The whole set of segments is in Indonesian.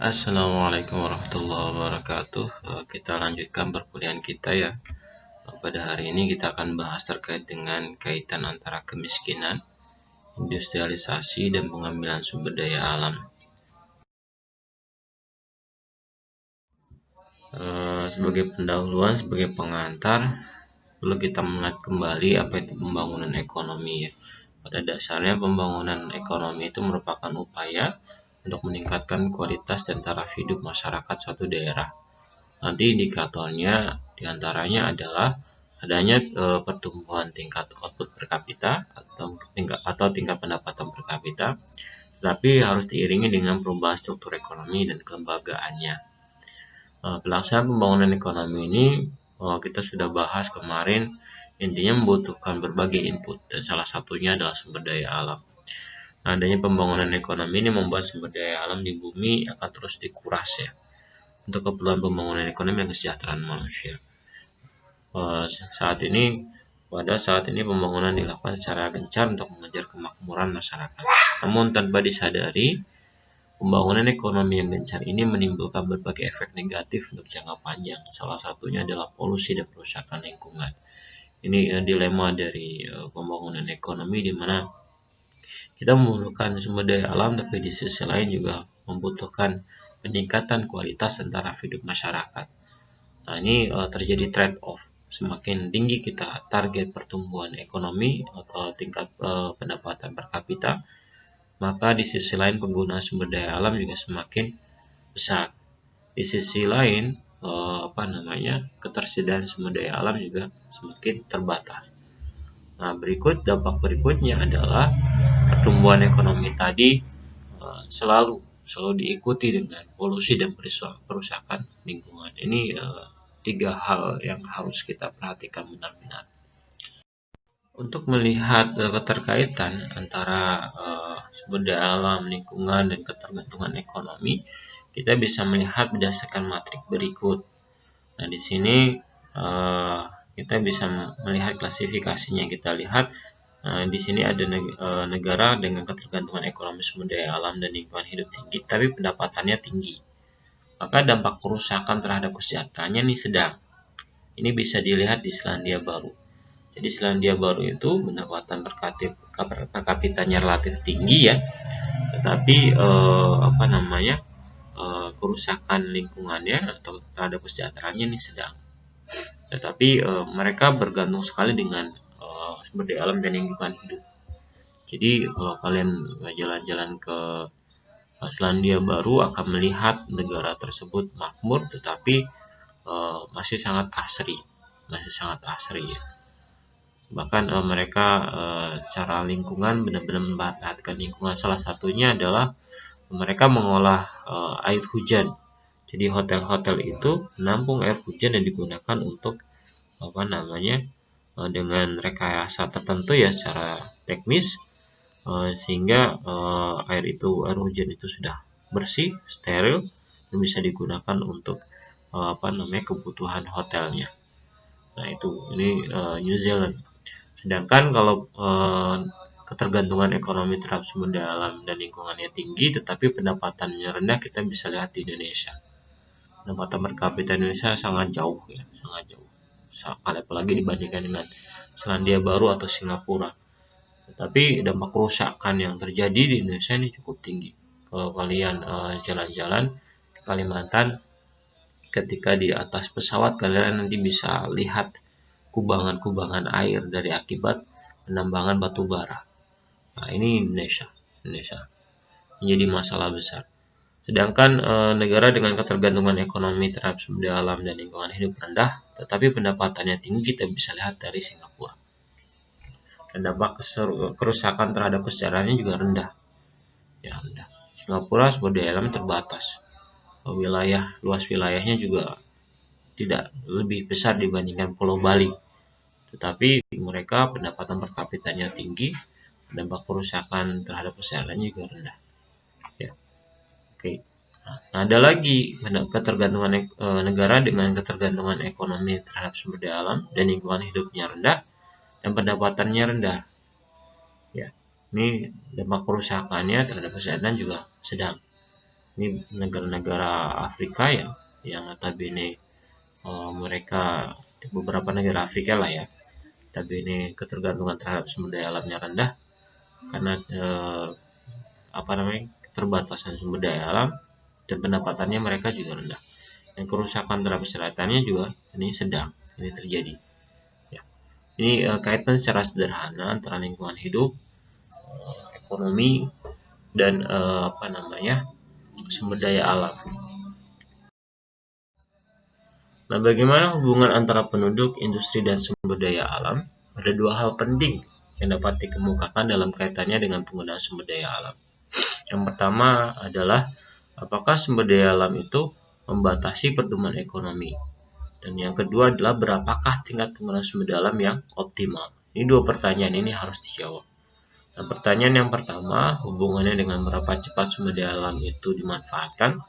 Assalamualaikum warahmatullahi wabarakatuh. Kita lanjutkan perkuliahan kita ya. Pada hari ini kita akan bahas terkait dengan kaitan antara kemiskinan, industrialisasi, dan pengambilan sumber daya alam. Sebagai pendahuluan, sebagai pengantar, perlu kita mengingat kembali apa itu pembangunan ekonomi ya. Pada dasarnya pembangunan ekonomi itu merupakan upaya untuk meningkatkan kualitas dan taraf hidup masyarakat suatu daerah. Nanti indikatornya diantaranya adalah adanya pertumbuhan tingkat output per kapita atau tingkat pendapatan per kapita, tapi harus diiringi dengan perubahan struktur ekonomi dan kelembagaannya. Pelaksanaan pembangunan ekonomi ini kita sudah bahas kemarin, intinya membutuhkan berbagai input dan salah satunya adalah sumber daya alam. Adanya pembangunan ekonomi ini membuat sumber daya alam di bumi akan terus dikuras ya, untuk keperluan pembangunan ekonomi dan kesejahteraan manusia. Pada saat ini pembangunan dilakukan secara gencar untuk mengejar kemakmuran masyarakat. Namun tanpa disadari, pembangunan ekonomi yang gencar ini menimbulkan berbagai efek negatif untuk jangka panjang. Salah satunya adalah polusi dan kerusakan lingkungan. Ini dilema dari pembangunan ekonomi, di mana kita membutuhkan sumber daya alam, tapi di sisi lain juga membutuhkan peningkatan kualitas dan taraf hidup masyarakat. Nah, ini terjadi trade-off. Semakin tinggi kita target pertumbuhan ekonomi atau tingkat pendapatan per kapita, maka di sisi lain penggunaan sumber daya alam juga semakin besar. Di sisi lain, ketersediaan sumber daya alam juga semakin terbatas. Nah, dampak berikutnya adalah pertumbuhan ekonomi tadi selalu diikuti dengan polusi dan perusakan lingkungan. Ini 3 hal yang harus kita perhatikan benar-benar. Untuk melihat keterkaitan antara sumber daya alam, lingkungan, dan ketergantungan ekonomi, kita bisa melihat berdasarkan matrik berikut. Nah, di sini kita bisa melihat klasifikasinya. Kita lihat di sini ada negara dengan ketergantungan ekonomi sumber daya alam dan lingkungan hidup tinggi, tapi pendapatannya tinggi. Maka dampak kerusakan terhadap kesejahteraannya ini sedang. Ini bisa dilihat di Selandia Baru. Jadi Selandia Baru itu pendapatan per kapitanya relatif tinggi ya, tetapi kerusakan lingkungannya atau terhadap kesejahteraannya ini sedang. Tetapi mereka bergantung sekali dengan sumber daya alam dan lingkungan hidup. Jadi kalau kalian jalan-jalan ke Selandia Baru akan melihat negara tersebut makmur, tetapi masih sangat asri ya. Bahkan mereka secara lingkungan benar-benar memperhatikan lingkungan. Salah satunya adalah mereka mengolah air hujan. Jadi hotel-hotel itu menampung air hujan yang digunakan untuk dengan rekayasa tertentu ya secara teknis, sehingga air hujan itu sudah bersih, steril, dan bisa digunakan untuk kebutuhan hotelnya. Nah, ini New Zealand. Sedangkan kalau ketergantungan ekonomi terhadap sumber daya alam dan lingkungannya tinggi tetapi pendapatannya rendah, kita bisa lihat di Indonesia. Pendapatan per kapita Indonesia sangat jauh, apalagi dibandingkan dengan Selandia Baru atau Singapura. Tetapi dampak kerusakan yang terjadi di Indonesia ini cukup tinggi. Kalau kalian jalan-jalan ke Kalimantan, ketika di atas pesawat kalian nanti bisa lihat kubangan-kubangan air dari akibat penambangan batu bara. Nah, ini Indonesia menjadi masalah besar. Sedangkan negara dengan ketergantungan ekonomi terhadap sumber daya alam dan lingkungan hidup rendah, tetapi pendapatannya tinggi, kita bisa lihat dari Singapura. Dan dampak kerusakan terhadap kesejahteraannya juga rendah. Singapura sumber daya alam terbatas. Luas wilayahnya juga tidak lebih besar dibandingkan Pulau Bali. Tetapi mereka pendapatan per kapitanya tinggi, dampak kerusakan terhadap kesehatan juga rendah. Ya. Oke. Nah, ada lagi ketergantungan negara dengan ketergantungan ekonomi terhadap sumber daya alam dan lingkungan hidupnya rendah dan pendapatannya rendah. Ya. Ini dampak kerusakannya terhadap kesehatan juga sedang. Ini negara-negara Afrika ya, yang notabene mereka beberapa negara Afrika lah ya, tapi ini ketergantungan terhadap sumber daya alamnya rendah karena keterbatasan sumber daya alam, dan pendapatannya mereka juga rendah, dan kerusakan terhadap kesehatannya juga ini sedang ini terjadi ya. Ini kaitan secara sederhana antara lingkungan hidup, ekonomi, dan sumber daya alam. Nah, bagaimana hubungan antara penduduk, industri, dan sumber daya alam? Ada dua hal penting yang dapat dikemukakan dalam kaitannya dengan penggunaan sumber daya alam. Yang pertama adalah apakah sumber daya alam itu membatasi pertumbuhan ekonomi. Dan yang kedua adalah berapakah tingkat penggunaan sumber daya alam yang optimal. Ini dua pertanyaan ini harus dijawab. Nah, pertanyaan yang pertama hubungannya dengan berapa cepat sumber daya alam itu dimanfaatkan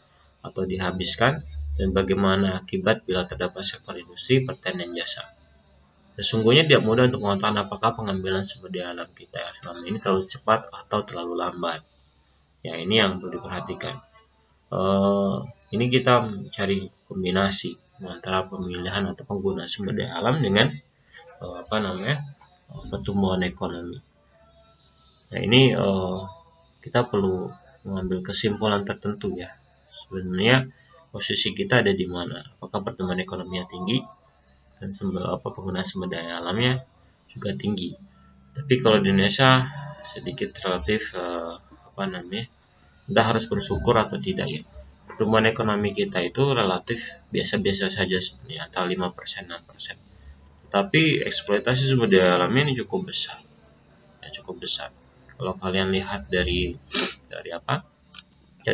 atau dihabiskan, dan bagaimana akibat bila terdapat sektor industri, pertanian, dan jasa. Sesungguhnya tidak mudah untuk mengatakan apakah pengambilan sumber daya alam kita selama ini terlalu cepat atau terlalu lambat. Ya, ini yang perlu diperhatikan. Ini kita mencari kombinasi antara pemilihan atau penggunaan sumber daya alam dengan pertumbuhan ekonomi. Nah, ini kita perlu mengambil kesimpulan tertentu ya. Sebenarnya posisi kita ada di mana? Apakah pertumbuhan ekonominya tinggi dan penggunaan sumber daya alamnya juga tinggi. Tapi kalau di Indonesia sedikit relatif kita harus bersyukur atau tidak ya. Pertumbuhan ekonomi kita itu relatif biasa-biasa saja sebenarnya, antara 5% 6%. Tapi eksploitasi sumber daya alamnya ini cukup besar. Ya, cukup besar. Kalau kalian lihat dari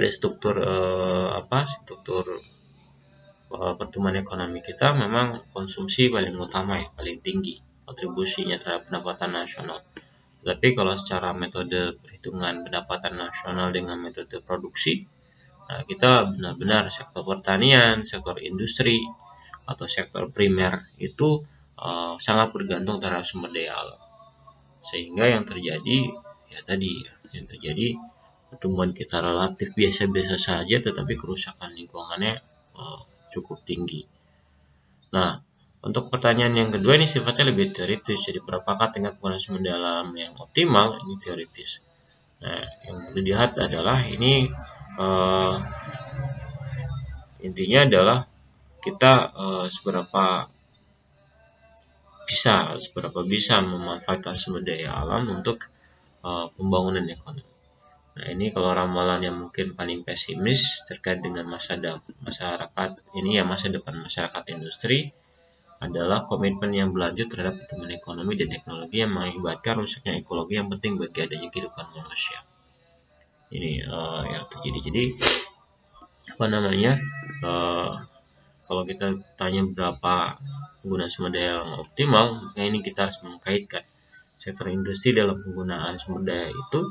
struktur pertumbuhan ekonomi kita, memang konsumsi paling utama ya, paling tinggi kontribusinya terhadap pendapatan nasional. Tapi kalau secara metode perhitungan pendapatan nasional dengan metode produksi, nah kita benar-benar sektor pertanian, sektor industri, atau sektor primer itu sangat bergantung terhadap sumber daya alam. Sehingga yang terjadi pertumbuhan kita relatif biasa-biasa saja, tetapi kerusakan lingkungannya cukup tinggi. Nah, untuk pertanyaan yang kedua ini sifatnya lebih teoritis. Jadi berapakah tingkat penggunaan sumber daya alam yang optimal? Ini teoritis. Nah, yang perlu dilihat adalah ini intinya adalah kita seberapa bisa memanfaatkan sumber daya alam untuk pembangunan ekonomi. Nah, ini kalau ramalan yang mungkin paling pesimis terkait dengan masa depan masyarakat industri adalah komitmen yang berlanjut terhadap pertumbuhan ekonomi dan teknologi yang mengakibatkan rusaknya ekologi yang penting bagi adanya kehidupan manusia. Ini yang terjadi. Jadi kalau kita tanya berapa penggunaan sumber daya yang optimal, maka ini kita harus mengkaitkan sektor industri dalam penggunaan sumber daya itu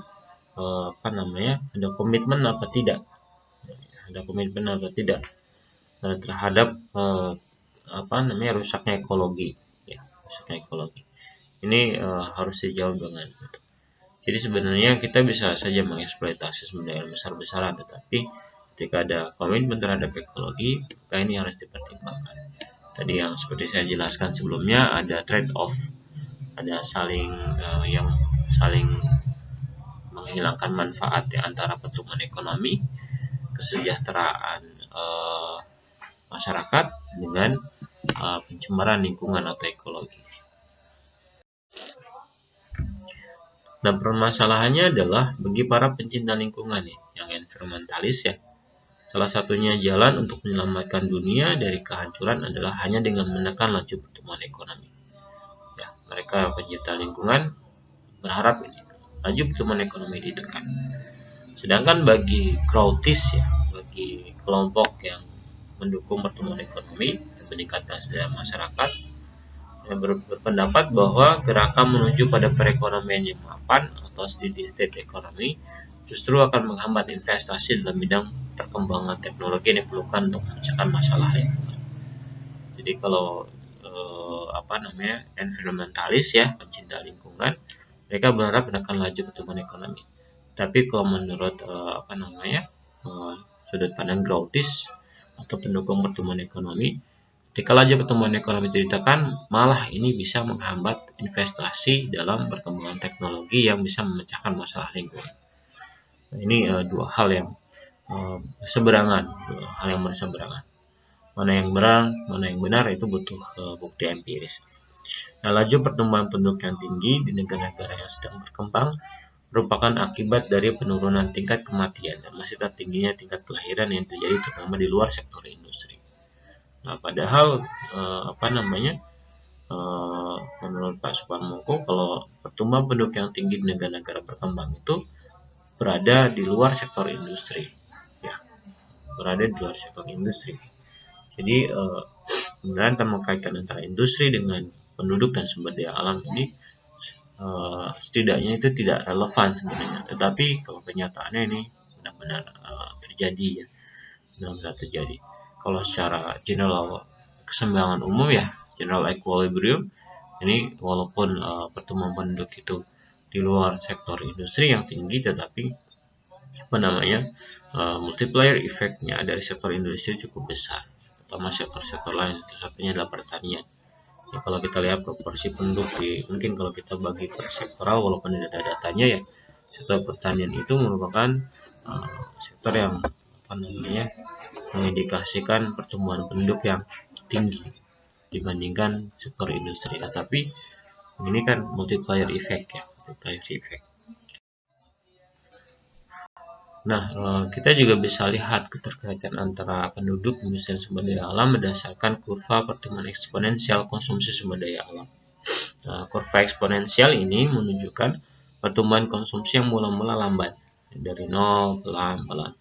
ada komitmen apa tidak terhadap rusaknya ekologi ya, ini harus dijawab dengan itu. Jadi sebenarnya kita bisa saja mengeksploitasi sumber daya besar-besaran, tetapi ketika ada komitmen terhadap ekologi, maka ini harus dipertimbangkan. Tadi yang seperti saya jelaskan sebelumnya, ada trade off, ada saling menghilangkan manfaat ya, antara pertumbuhan ekonomi, kesejahteraan masyarakat dengan pencemaran lingkungan atau ekologi. Nah, permasalahannya adalah bagi para pencinta lingkungan yang environmentalis ya, salah satunya jalan untuk menyelamatkan dunia dari kehancuran adalah hanya dengan menekan laju pertumbuhan ekonomi. Ya, mereka pencinta lingkungan berharap ini laju pertumbuhan ekonomi ditekan. Sedangkan bagi crowdis ya, bagi kelompok yang mendukung pertumbuhan ekonomi dan meningkatkan kesejahteraan masyarakat, yang berpendapat bahwa gerakan menuju pada perekonomian yang mapan atau steady state ekonomi justru akan menghambat investasi dalam bidang perkembangan teknologi yang diperlukan untuk memecahkan masalah lingkungan. Jadi kalau environmentalis ya, pencinta lingkungan, mereka berharap menekan laju pertumbuhan ekonomi. Tapi kalau menurut sudut pandang growthis atau pendukung pertumbuhan ekonomi, ketika laju pertumbuhan ekonomi itu ditekan, malah ini bisa menghambat investasi dalam perkembangan teknologi yang bisa memecahkan masalah lingkungan. Nah, ini dua hal yang berseberangan. Mana yang benar itu butuh bukti empiris. Nah, laju pertumbuhan penduduk yang tinggi di negara-negara yang sedang berkembang merupakan akibat dari penurunan tingkat kematian dan masih tertingginya tingkat kelahiran yang terjadi terutama di luar sektor industri. Nah, padahal menurut Pak Suparmongko, kalau pertumbuhan penduduk yang tinggi di negara-negara berkembang itu berada di luar sektor industri, Jadi kemudian mengkaitkan antara industri dengan penduduk dan sumber daya alam ini setidaknya itu tidak relevan sebenarnya. Tetapi kalau kenyataannya ini benar-benar terjadi. Kalau secara general keseimbangan umum general equilibrium, ini walaupun pertumbuhan penduduk itu di luar sektor industri yang tinggi, tetapi multiplier efeknya dari sektor industri cukup besar, terutama sektor-sektor lain. Satunya adalah pertanian. Kalau kita lihat proporsi penduduk mungkin kalau kita bagi per sektoral, walaupun tidak ada datanya sektor pertanian itu merupakan sektor yang mengindikasikan pertumbuhan penduduk yang tinggi dibandingkan sektor industri. Tapi ini kan multiplier effect. Nah, kita juga bisa lihat keterkaitan antara penduduk, industri dan sumber daya alam berdasarkan kurva pertumbuhan eksponensial konsumsi sumber daya alam. Nah, kurva eksponensial ini menunjukkan pertumbuhan konsumsi yang mula-mula lambat, dari 0 pelan-pelan.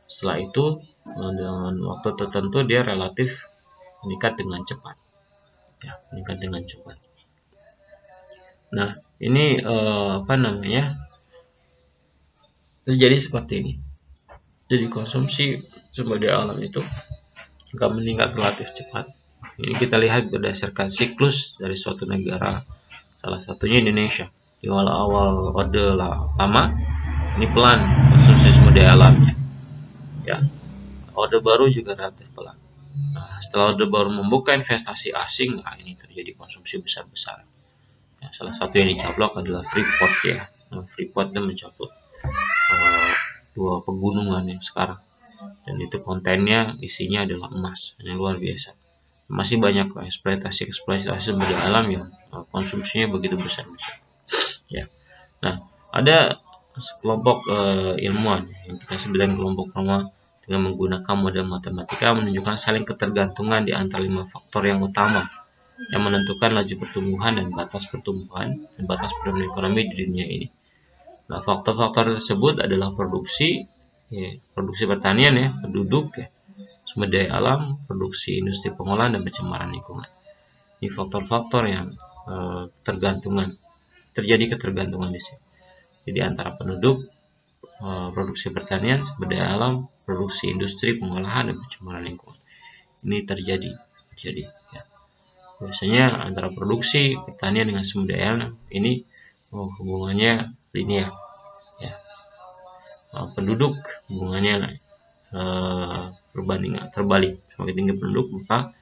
Setelah itu, dengan waktu tertentu dia relatif meningkat dengan cepat. Nah, ini terjadi seperti ini. Jadi konsumsi sumber daya alam itu akan meningkat relatif cepat. Ini kita lihat berdasarkan siklus dari suatu negara, salah satunya Indonesia. Di awal Orde Lama, ini pelan konsumsi sumber daya alamnya. Orde Baru juga relatif pelan. Nah, setelah Orde Baru membuka investasi asing, ini terjadi konsumsi besar-besaran. Salah satu yang dicaplok adalah Freeport Freeport dan mencaplok dua pegunungan yang sekarang, dan itu kontennya isinya adalah emas, yang luar biasa. Masih banyak eksploitasi sumber daya alam yang konsumsinya begitu besar. Nah, ada sekelompok ilmuwan yang kita sebut dengan kelompok Roma dengan menggunakan model matematika menunjukkan saling ketergantungan di antara 5 faktor yang utama yang menentukan laju pertumbuhan dan batas pertumbuhan ekonomi di dunia ini. Nah, faktor-faktor tersebut adalah produksi pertanian, penduduk, sumber daya alam, produksi industri pengolahan, dan pencemaran lingkungan. Ini faktor-faktor yang terjadi ketergantungan di sini. Jadi antara penduduk, produksi pertanian, sumber daya alam, produksi industri pengolahan, dan pencemaran lingkungan. Ini terjadi. Biasanya antara produksi pertanian dengan sumber daya alam ini hubungannya linear. Penduduk hubungannya terbalik. Semakin tinggi penduduk, maka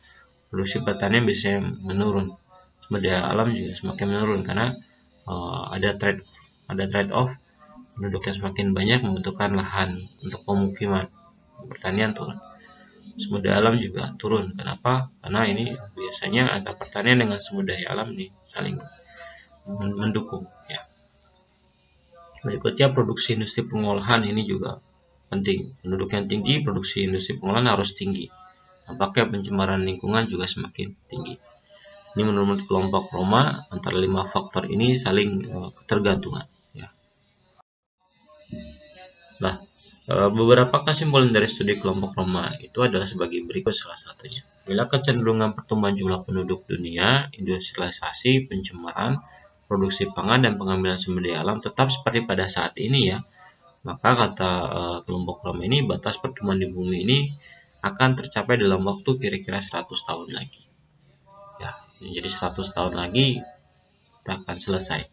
produksi pertanian biasanya menurun. Sumber daya alam juga semakin menurun karena ada trade off. Penduduk yang semakin banyak membutuhkan lahan untuk pemukiman, pertanian turun. Sumber daya alam juga turun. Kenapa? Karena ini biasanya antara pertanian dengan sumber daya alam ini saling mendukung. Berikutnya, produksi industri pengolahan ini juga penting. Penduduk yang tinggi, produksi industri pengolahan harus tinggi. Nampaknya pencemaran lingkungan juga semakin tinggi. Ini menurut kelompok Roma, antara 5 faktor ini saling ketergantungan. Nah, beberapa kesimpulan dari studi kelompok Roma itu adalah sebagai berikut salah satunya. Bila kecenderungan pertumbuhan jumlah penduduk dunia, industrialisasi, pencemaran, produksi pangan, dan pengambilan sumber daya alam tetap seperti pada saat ini maka kata kelompok Roma ini, batas pertumbuhan di bumi ini akan tercapai dalam waktu kira-kira 100 tahun lagi. Jadi 100 tahun lagi kita akan selesai.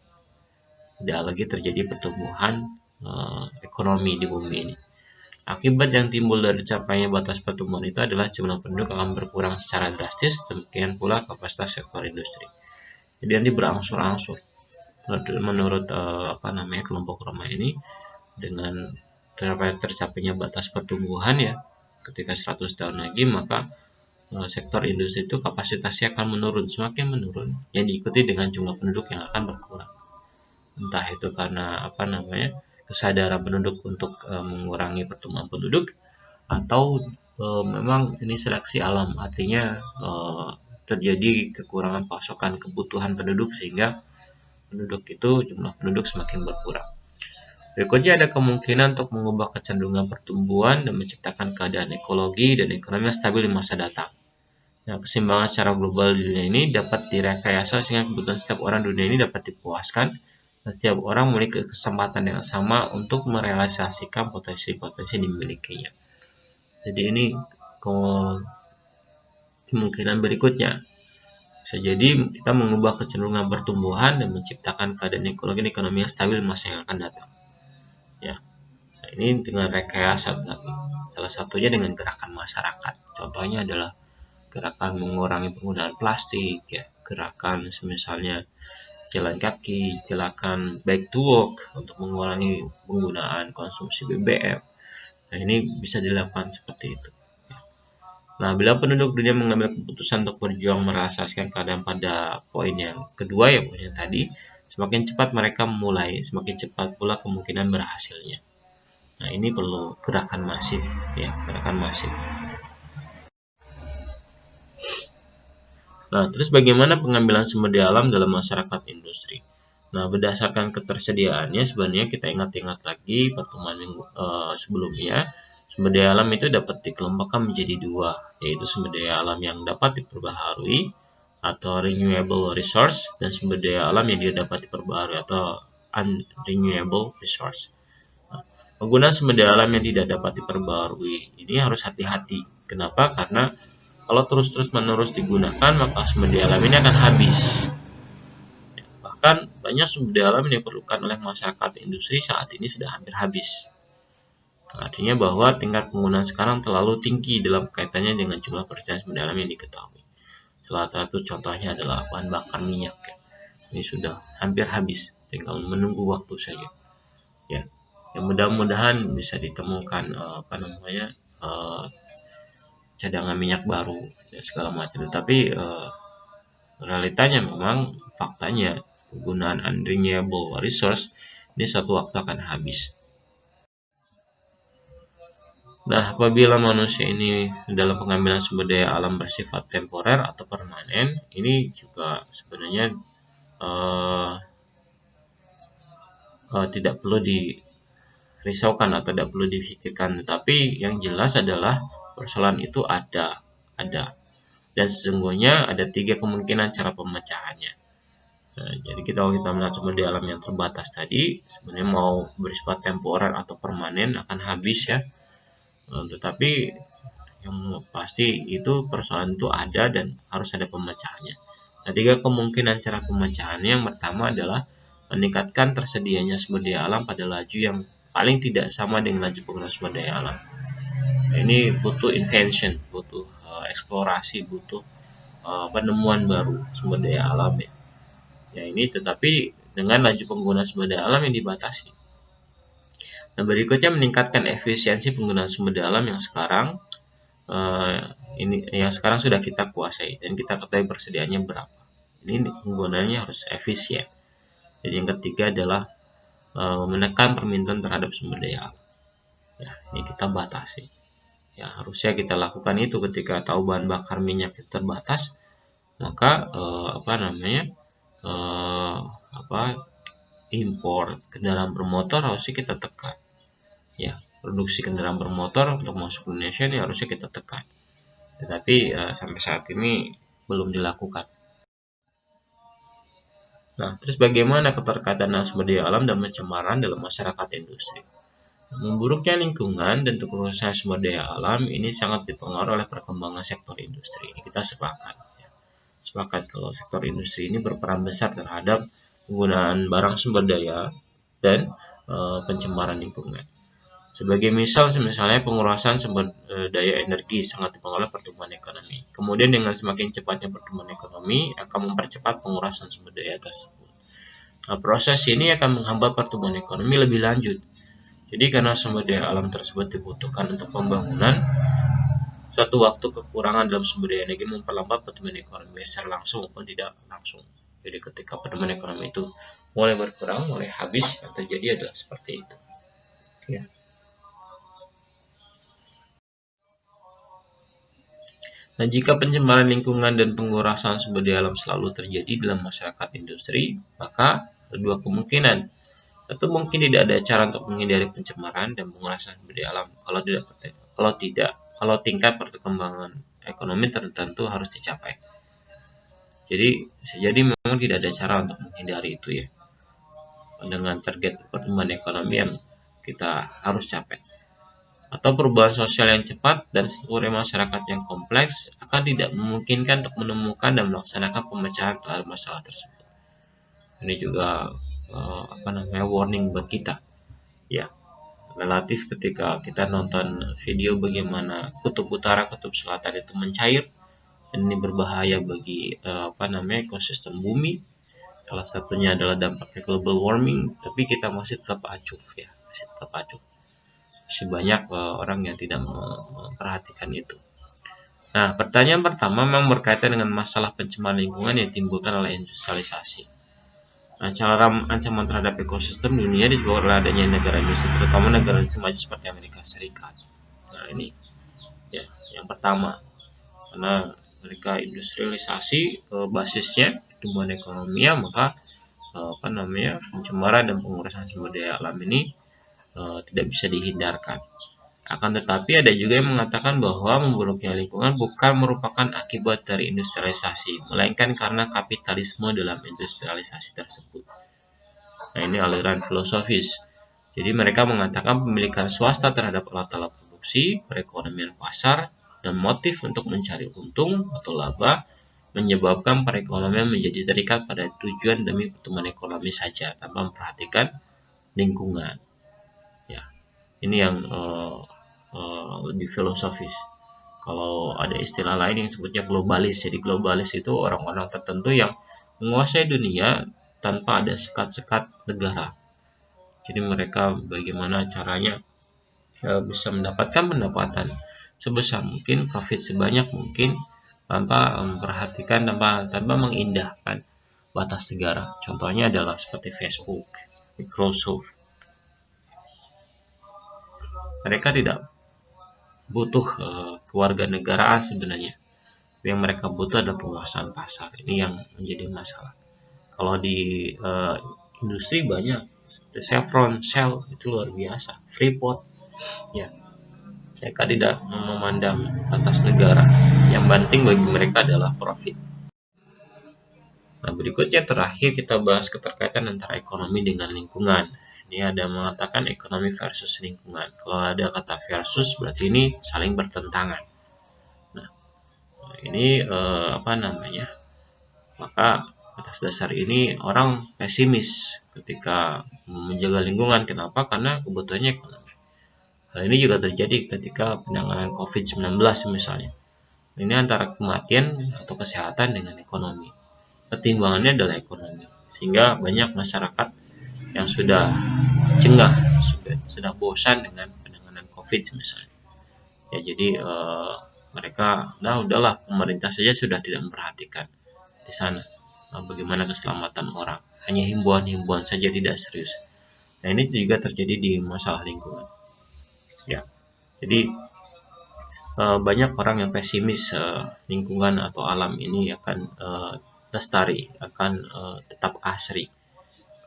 Tidak lagi terjadi pertumbuhan ekonomi di bumi ini. Akibat yang timbul dari tercapainya batas pertumbuhan itu adalah jumlah penduduk akan berkurang secara drastis, demikian pula kapasitas sektor industri. Jadi nanti berangsur-angsur. Menurut kelompok Roma ini, dengan tercapainya batas pertumbuhan ya, ketika 100 tahun lagi, maka sektor industri itu kapasitasnya akan menurun, semakin menurun, yang diikuti dengan jumlah penduduk yang akan berkurang. Entah itu karena kesadaran penduduk untuk mengurangi pertumbuhan penduduk, atau memang ini seleksi alam, artinya terjadi kekurangan pasokan kebutuhan penduduk sehingga jumlah penduduk semakin berkurang. Berikutnya ada kemungkinan untuk mengubah kecenderungan pertumbuhan dan menciptakan keadaan ekologi dan ekonomi yang stabil di masa datang. Nah, keseimbangan secara global di dunia ini dapat direkayasa sehingga kebutuhan setiap orang di dunia ini dapat dipuaskan, dan setiap orang memiliki kesempatan yang sama untuk merealisasikan potensi-potensi yang dimilikinya. Jadi ini kemungkinan berikutnya. Bisa jadi kita mengubah kecenderungan pertumbuhan dan menciptakan keadaan ekologi dan ekonomi yang stabil masa yang akan datang. Ya, nah, ini dengan rekayasa, tapi salah satunya dengan gerakan masyarakat. Contohnya adalah gerakan mengurangi penggunaan plastik, ya, gerakan misalnya jalan kaki, gerakan bike to work untuk mengurangi penggunaan konsumsi BBM. Nah, ini bisa dilakukan seperti itu. Nah, bila penduduk dunia mengambil keputusan untuk berjuang merealisasikan keadaan pada poin yang kedua, ya poin yang tadi, semakin cepat mereka memulai, semakin cepat pula kemungkinan berhasilnya. Nah, ini perlu gerakan masif, ya, gerakan masif. Nah, terus bagaimana pengambilan sumber daya alam dalam masyarakat industri? Nah, berdasarkan ketersediaannya, sebenarnya kita ingat-ingat lagi pertemuan sebelumnya, sumber daya alam itu dapat dikelompokkan menjadi dua, yaitu sumber daya alam yang dapat diperbaharui atau renewable resource, dan sumber daya alam yang tidak dapat diperbaharui atau unrenewable resource. Nah, penggunaan sumber daya alam yang tidak dapat diperbaharui ini harus hati-hati. Kenapa? Karena kalau terus-menerus digunakan, maka sumber daya alam ini akan habis. Bahkan banyak sumber daya alam yang diperlukan oleh masyarakat industri saat ini sudah hampir habis. Artinya bahwa tingkat penggunaan sekarang terlalu tinggi dalam kaitannya dengan jumlah persediaan sumber daya alam yang diketahui. Salah satu contohnya adalah bahan bakar minyak. Ini sudah hampir habis, tinggal menunggu waktu saja. Ya, mudah-mudahan bisa ditemukan cadangan minyak baru, ya, segala macam. Tapi realitanya memang faktanya penggunaan unrenewable resource ini suatu waktu akan habis. Nah, apabila manusia ini dalam pengambilan sumber daya alam bersifat temporer atau permanen, ini juga sebenarnya tidak perlu dirisaukan atau tidak perlu dipikirkan. Tapi yang jelas adalah persoalan itu ada. Dan sesungguhnya ada 3 kemungkinan cara pemecahannya. Nah, jadi kalau kita melihat sumber daya alam yang terbatas tadi, sebenarnya mau bersifat temporer atau permanen akan habis ya. Tetapi yang pasti itu persoalan itu ada dan harus ada pemecahannya. Nah, 3 kemungkinan cara pemecahannya. Yang pertama adalah meningkatkan tersedianya sumber daya alam pada laju yang paling tidak sama dengan laju penggunaan sumber daya alam. Nah, ini butuh invention, butuh eksplorasi, butuh penemuan baru sumber daya alam ya. Ya, ini tetapi dengan laju penggunaan sumber daya alam yang dibatasi. Nah, berikutnya meningkatkan efisiensi penggunaan sumber daya alam yang sekarang sudah kita kuasai dan kita ketahui persediaannya berapa. Ini penggunaannya harus efisien. Jadi yang ketiga adalah menekan permintaan terhadap sumber daya alam. Ya, ini kita batasi. Ya, harusnya kita lakukan itu ketika tahu bahan bakar minyak terbatas, maka impor kendaraan bermotor harusnya kita tekan. Ya, produksi kendaraan bermotor untuk masuk ke Indonesia ini harusnya kita tekan. Tetapi sampai saat ini belum dilakukan. Nah, terus bagaimana keterkaitan sumber daya alam dan pencemaran dalam masyarakat industri? Memburuknya lingkungan dan terkurangnya sumber daya alam ini sangat dipengaruhi oleh perkembangan sektor industri. Ini kita sepakat. Ya. Sepakat kalau sektor industri ini berperan besar terhadap penggunaan barang sumber daya dan pencemaran lingkungan. Sebagai misal, misalnya pengurangan sumber daya energi sangat dipengaruhi pertumbuhan ekonomi. Kemudian dengan semakin cepatnya pertumbuhan ekonomi akan mempercepat pengurangan sumber daya tersebut. Nah, proses ini akan menghambat pertumbuhan ekonomi lebih lanjut. Jadi karena sumber daya alam tersebut dibutuhkan untuk pembangunan, suatu waktu kekurangan dalam sumber daya energi memperlambat pertumbuhan ekonomi secara langsung maupun tidak langsung. Jadi ketika pertumbuhan ekonomi itu mulai berkurang, mulai habis, yang terjadi adalah seperti itu. Ya. Nah, jika pencemaran lingkungan dan pengurangan sumber daya alam selalu terjadi dalam masyarakat industri, maka ada dua kemungkinan. Satu, mungkin tidak ada cara untuk menghindari pencemaran dan pengurangan sumber daya alam. Kalau tingkat perkembangan ekonomi tertentu harus dicapai. Jadi bisa jadi memang tidak ada cara untuk menghindari itu ya. Dengan target pertumbuhan ekonomi yang kita harus capai. Atau perubahan sosial yang cepat dan struktur masyarakat yang kompleks akan tidak memungkinkan untuk menemukan dan melaksanakan pemecahan terhadap masalah tersebut. Ini juga warning buat kita. Ya, relatif ketika kita nonton video bagaimana kutub utara, kutub selatan itu mencair, dan ini berbahaya bagi ekosistem bumi. Salah satunya adalah dampaknya global warming, tapi kita masih tetap acuh ya, masih banyak orang yang tidak memperhatikan itu. Nah, pertanyaan pertama memang berkaitan dengan masalah pencemaran lingkungan yang ditimbulkan oleh industrialisasi. Ancaman terhadap ekosistem dunia disebabkan oleh adanya negara industri, terutama negara maju seperti Amerika Serikat. Nah, ini ya yang pertama, karena mereka industrialisasi basisnya pertumbuhan ekonomi, maka pencemaran dan pengurusan sumber daya alam ini tidak bisa dihindarkan. Akan tetapi ada juga yang mengatakan bahwa memburuknya lingkungan bukan merupakan akibat dari industrialisasi, melainkan karena kapitalisme dalam industrialisasi tersebut. Nah, ini aliran filosofis. Jadi mereka mengatakan pemilikan swasta terhadap alat-alat produksi, perekonomian pasar, dan motif untuk mencari untung atau laba menyebabkan perekonomian menjadi terikat pada tujuan demi pertumbuhan ekonomi saja tanpa memperhatikan lingkungan. Ya, ini yang lebih filosofis. Kalau ada istilah lain yang sebutnya globalis. Jadi globalis itu orang-orang tertentu yang menguasai dunia tanpa ada sekat-sekat negara. Jadi mereka bagaimana caranya bisa mendapatkan pendapatan sebesar mungkin, profit sebanyak mungkin, tanpa memperhatikan, tanpa mengindahkan batas negara. Contohnya adalah seperti Facebook, Microsoft. Mereka tidak butuh kewarganegaraan sebenarnya. Yang mereka butuh adalah penguasaan pasar. Ini yang menjadi masalah. Kalau di industri banyak seperti Chevron, Shell, itu luar biasa. Freeport, ya, mereka tidak memandang batas negara. Yang penting bagi mereka adalah profit. Nah, berikutnya terakhir kita bahas keterkaitan antara ekonomi dengan lingkungan. Ini ada mengatakan ekonomi versus lingkungan. Kalau ada kata versus berarti ini saling bertentangan. Nah, ini maka atas dasar ini orang pesimis ketika menjaga lingkungan. Kenapa? Karena kebutuhannya ekonomi. Hal ini juga terjadi ketika penanganan COVID-19 misalnya. Ini antara kematian atau kesehatan dengan ekonomi. Pertimbangannya adalah ekonomi. Sehingga banyak masyarakat yang sudah jengah, sudah bosan dengan penanganan COVID misalnya. Ya, jadi mereka, udahlah, pemerintah saja sudah tidak memperhatikan di sana bagaimana keselamatan orang. Hanya himbauan-himbauan saja, tidak serius. Nah, ini juga terjadi di masalah lingkungan. Ya, jadi banyak orang yang pesimis lingkungan atau alam ini akan lestari, akan tetap asri.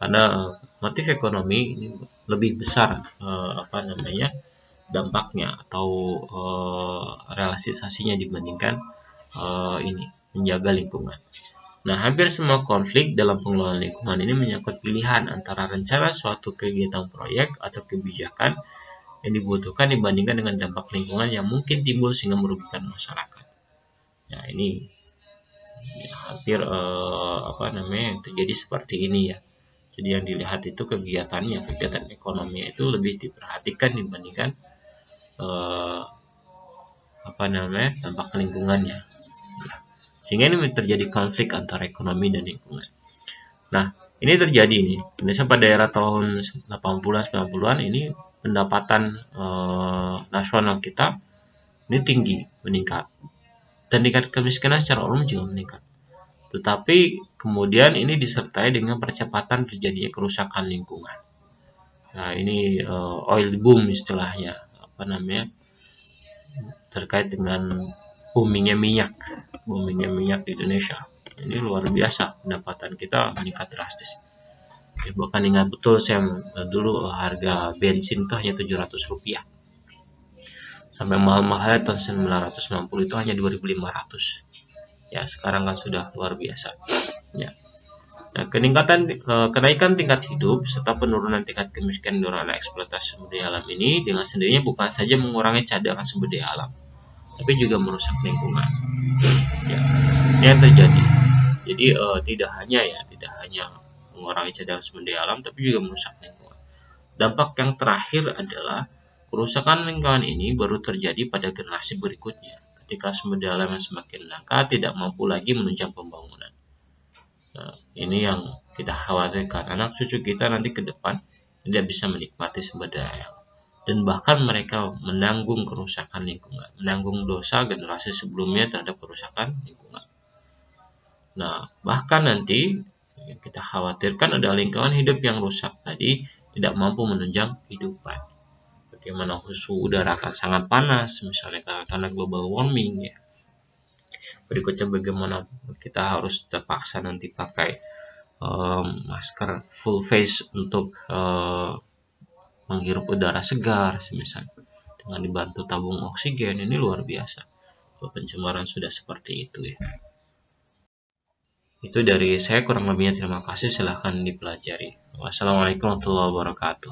Karena motif ekonomi ini lebih besar dampaknya atau realisasinya dibandingkan ini menjaga lingkungan. Nah, hampir semua konflik dalam pengelolaan lingkungan ini menyangkut pilihan antara rencana suatu kegiatan proyek atau kebijakan yang dibutuhkan dibandingkan dengan dampak lingkungan yang mungkin timbul sehingga merugikan masyarakat. Nah, ini hampir terjadi seperti ini ya. Jadi yang dilihat itu kegiatannya, kegiatan ekonomi itu lebih diperhatikan dibandingkan dampak lingkungannya. Sehingga ini terjadi konflik antara ekonomi dan lingkungan. Nah, ini terjadi nih. Indonesia pada era tahun 80-an 90-an ini pendapatan nasional kita ini tinggi, meningkat. Dan tingkat kemiskinan secara umum juga meningkat. Tetapi kemudian ini disertai dengan percepatan terjadinya kerusakan lingkungan. Nah, ini oil boom istilahnya, terkait dengan boomingnya minyak di Indonesia. Ini luar biasa, pendapatan kita meningkat drastis. Ya, bahkan ingat betul saya dulu harga bensin itu hanya Rp700. Sampai mahal-mahalnya tahun 1990 itu hanya 2.500. Ya, sekarang kan sudah luar biasa. Ya. Nah, kenaikan tingkat hidup serta penurunan tingkat kemiskinan dan eksploitasi sumber daya alam ini dengan sendirinya bukan saja mengurangi cadangan sumber daya alam, tapi juga merusak lingkungan. Ya, ini yang terjadi. Jadi tidak hanya mengurangi cadangan sumber daya alam, tapi juga merusak lingkungan. Dampak yang terakhir adalah kerusakan lingkungan ini baru terjadi pada generasi berikutnya, ketika sumber daya alam yang semakin langka tidak mampu lagi menunjang pembangunan. Nah, ini yang kita khawatirkan, anak cucu kita nanti ke depan tidak bisa menikmati sumber daya alam, dan bahkan mereka menanggung kerusakan lingkungan, menanggung dosa generasi sebelumnya terhadap kerusakan lingkungan. Nah, bahkan nanti yang kita khawatirkan adalah lingkungan hidup yang rusak tadi tidak mampu menunjang kehidupan. Bagaimana suhu udara akan sangat panas, misalnya karena global warming ya. Berikutnya bagaimana kita harus terpaksa nanti pakai masker full face untuk menghirup udara segar, misalnya dengan dibantu tabung oksigen. Ini luar biasa kalau pencemaran sudah seperti itu ya. Itu dari saya, kurang lebihnya terima kasih, silahkan dipelajari. Wassalamualaikum warahmatullahi wabarakatuh.